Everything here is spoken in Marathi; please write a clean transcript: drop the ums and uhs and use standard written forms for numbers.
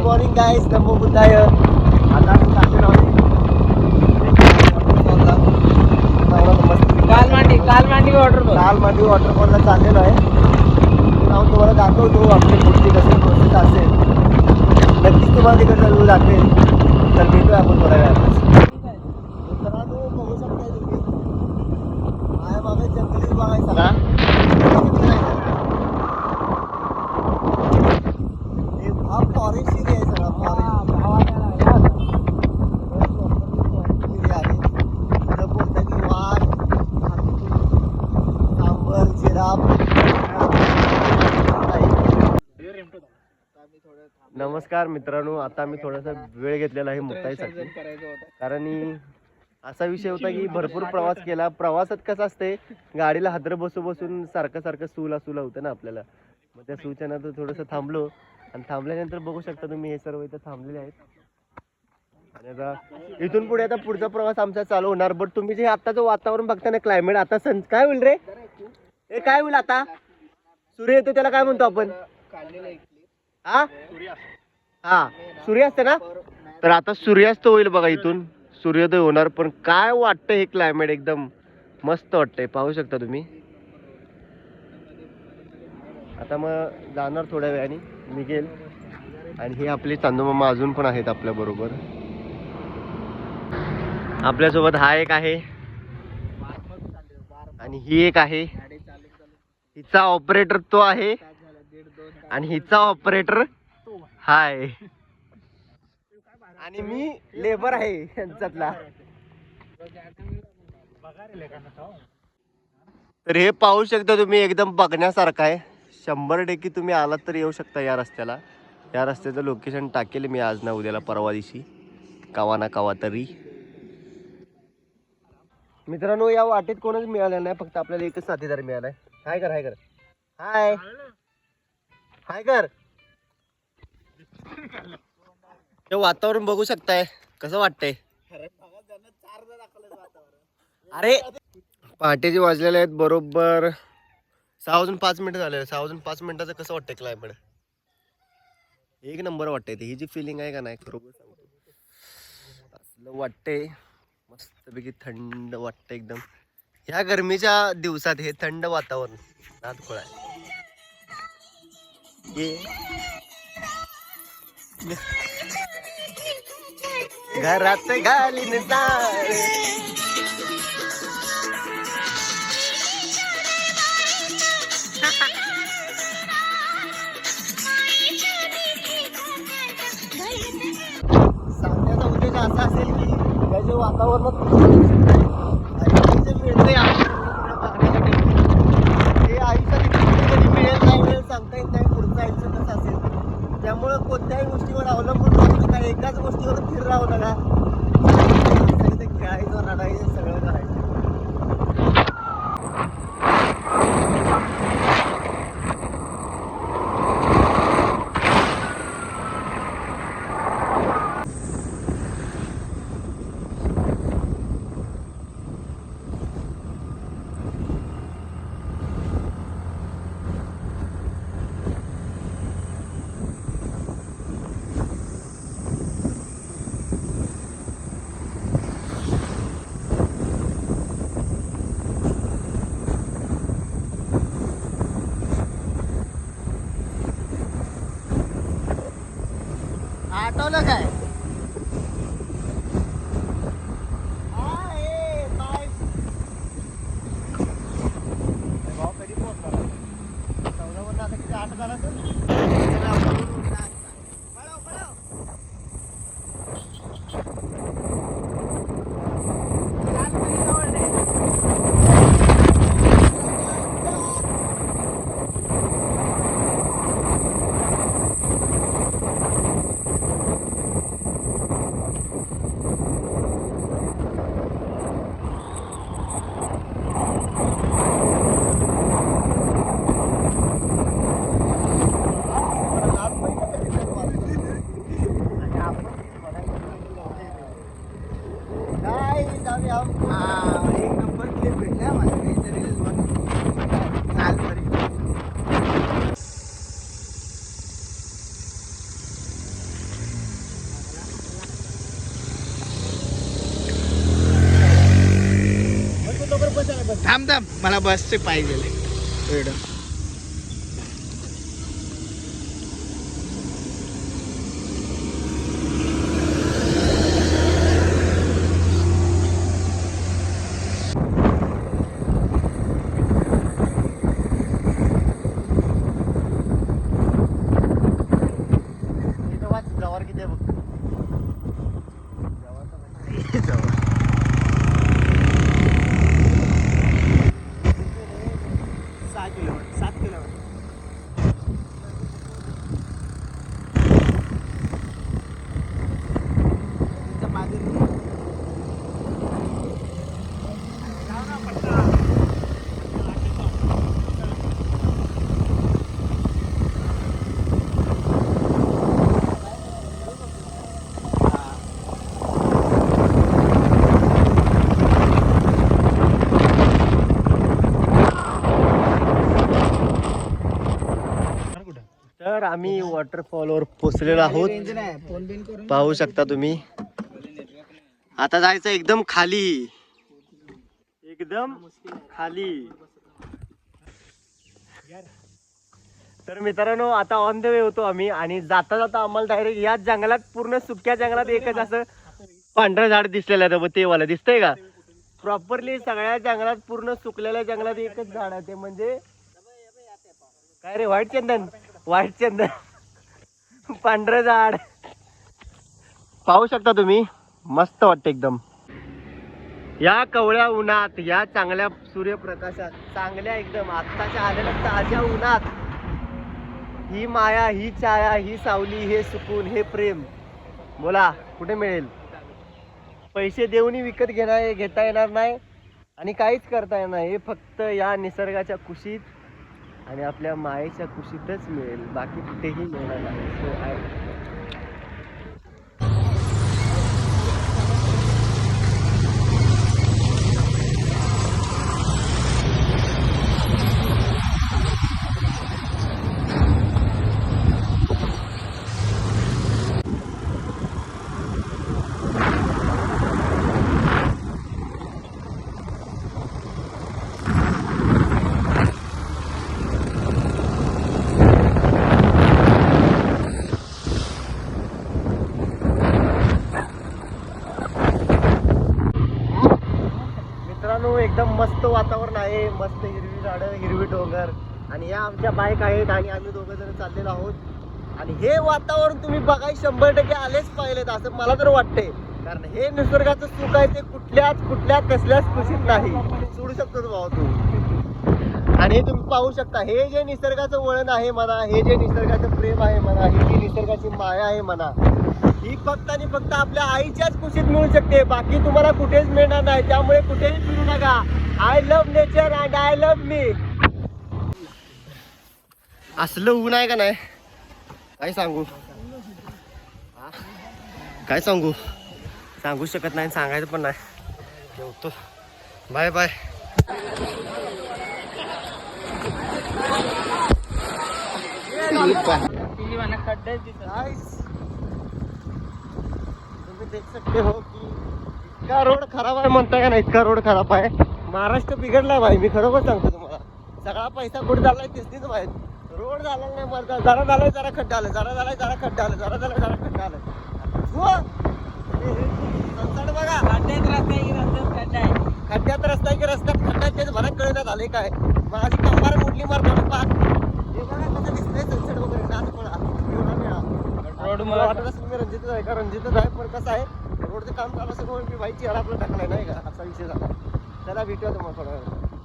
मॉर्निंग गाईज, नमो बुद्धाय. आता आपण चाललेलो आहे कालमांडी वॉटरफॉलला चाललेलो आहे. जाऊन तुम्हाला दाखवतो आपली पुढची कशी प्रोसेस असेल. नक्कीच तुम्हाला तिकडचा व्ह्यू दाखवेल. तर भेटूया आपण थोड्या वेळात. मित्रांनो बघू शकताय तुम्ही माझ्या मागे जंगलीच बघायचा. हा फॉरेस्ट एरिया आहे सगळा. फॉरेस्ट एरिया आहे. इथं बोलतात की वाघ, सांबर, जिराफ. नमस्कार मित्रांनो, आता मी थोडासा वेळ घेतलेला आहे मुक्ताईसाठी. कारण असा विषय होता की भरपूर प्रवास केला. प्रवासात कसं असते, गाडीला हादर बसून सारखं सुला होतं ना आपल्याला. मग त्या सूच्या नंतर थोडंसं थांबलो आणि थांबल्यानंतर बघू शकता तुम्ही हे सर्व इथं थांबलेले आहेत. आणि आता इथून पुढे आता पुढचा प्रवास आमचा चालू होणार. बट तुम्ही जे आताचं वातावरण बघता ना, क्लायमेट आता काय होईल रे, हे काय होईल आता? सूर्य येतो त्याला काय म्हणतो आपण? हा सूर्यास्त ना. तर आता सूर्यास्त होईल बघा. इथून सूर्योदय होणार. पण काय वाटतंय हे क्लायमेट एकदम मस्त वाटतंय. पाहू शकता तुम्ही. आता मग जाणार थोड्या वेळाने, निघेल. आणि हे आपले चांदूमामा अजून पण आहेत आपल्या बरोबर. आपल्यासोबत हा एक आहे आणि ही एक आहे. हिचा ऑपरेटर तो आहे आणि हिचा ऑपरेटर हाय. आणि मी लेबर आहे यांच्यातला. तर हे पाहू शकता तुम्ही, एकदम बघण्यासारखं आहे. 100% तुम्ही आलात तर येऊ शकता या रस्त्याला. या रस्त्याचं लोकेशन टाकेल मी आज ना उद्याला, परवा दिवशी, कवा ना कवा तरी. मित्रांनो या वाटेत कोणच मिळालं नाही, फक्त आपल्याला एकच साथीदार मिळालाय. हाय कर हाय कर. हे वातावरण बघू शकताय कसं वाटतंय. अरे पहाटेचे वाजलेले आहेत बरोबर 6:05 झाले. 6:05 कसं वाटतंय क्लायमेट? एक नंबर वाटतंय. ही जी फिलिंग आहे का नाही, खरोखर सांगतो असलं वाटतंय. मस्तपैकी थंड वाटतंय एकदम. ह्या गरमीच्या दिवसात हे थंड वातावरण नाद खोळा आहे. घरात घालीन सारे. सांगण्याचा उद्देश असा असेल की त्याचे वातावरणात जे मिळते बघण्यासाठी हे आयुष्यात कधी मिळेल नाही मिळेल सांगता येत नाही. पुढचं आयुष्य कसं असेल, त्यामुळं कोणत्याही गोष्टीवर अवलंबून राहू नका. एकाच गोष्टीवर स्थिर राहू नका. खेळायचं, रडायचं, सगळं करायचं. आठवलं काय? भाव कधी पोहोचला? 14 वरून आता किती 8 झाला तर थांब थांब, मला बसचे पाहिजे व्हिडिओ. इथं वाच जवार किती आहे बघ. 6 किलोमीटर 7 किलोमीटर. तिच्या बाजूला जाऊ ना पटकन. तर आम्ही वॉटरफॉलवर पोचलेलो आहोत. फोन बिन करून पाहू शकता तुम्ही. आता जायचं एकदम खाली, एकदम खाली. तर मित्रांनो आता ऑन द वे होतो आम्ही आणि जाता जाता आम्हाला डायरेक्ट याच जंगलात, पूर्ण सुक्या जंगलात एकच असं पांढरं झाड दिसलेलं आहे. ते वाला दिसतंय का? प्रॉपरली सगळ्या जंगलात, पूर्ण सुकलेल्या जंगलात एकच झाड आहे. ते म्हणजे काय रे? व्हाईट चंदन. व्हाईट चंदन, पांढरं झाड. पाहू शकता तुम्ही, मस्त वाटतं एकदम. या कवळ्या उन्हात, या चांगल्या सूर्यप्रकाशात, चांगल्या एकदम आत्ताच्या आलेल्या ताज्या उन्हात ही माया, ही छाया, ही सावली, हे सुकून, हे प्रेम बोला कुठे मिळेल? पैसे देऊनही विकत घेता येणार नाही आणि काहीच करता येणार नाही. हे फक्त या निसर्गाच्या कुशीत आणि आपल्या मायेच्या कुशीतच मिळेल, बाकी कुठेही मिळणार नाही. सो एकदम मस्त वातावरण आहे, मस्त हिरवी झाडं, हिरवी डोंगर आणि या आमच्या बाईक आहेत आणि आम्ही दोघं जण चाललेलो आहोत. आणि हे वातावरण तुम्ही बघाय 100% आलेच पाहिलेत असं मला तर वाटतंय. कारण हे निसर्गाचं सुख आहे ते कुठल्या कसल्याच खुशीत नाही. सोडू शकतो तो भाऊ तू. आणि हे तुम्ही पाहू शकता, हे जे निसर्गाचं वळण आहे म्हणा, हे जे निसर्गाचं प्रेम आहे म्हणा, ही जी निसर्गाची माया आहे म्हणा, ही फक्त आणि फक्त आपल्या आईच्याच कुशीत मिळू शकते, बाकी तुम्हाला कुठेच मिळणार नाही. त्यामुळे कुठेही फिरू नका. I love nature and I love me. असलं ऊन आहे का नाही, काय सांगू, काय सांगू, सांगू शकत नाही, सांगायचं पण नाही. ठेवतो, बाय बाय. तुम्ही देख सकते हो की इतका रोड खराब आहे, म्हणताय का नाही, इतका रोड खराब आहे. महाराष्ट्र बिघडलाय भाई, मी खरोखर सांगतो तुम्हाला. सगळा पैसा कुठे झालाय तेच माहित. रोड झाला नाही, मरता जरा झालाय जरा खड्डा आलं, जरा झालाय जरा खड्डा आलं, जरा झालाय जरा खड्डा आलं. बघा खड्ड्यात रस्ता आहे की रस्त्यात खड्ड्यात, तेच मला कळण्यात झाले काय. माझी कंबार मोडली मारतो पाक. हे बघा कसं दिसतंय सनसेट वगैरे. रोड मला वाटत असेल मी रणजितच आहे का, रणजितच आहे, पण कसं आहे रोडचं काम चालू असं मी बाईकची हडा आपलं टाकलाय नाही का, असा विषय झाला. त्याला भेटूया तुम्हाला थोडा वेळ.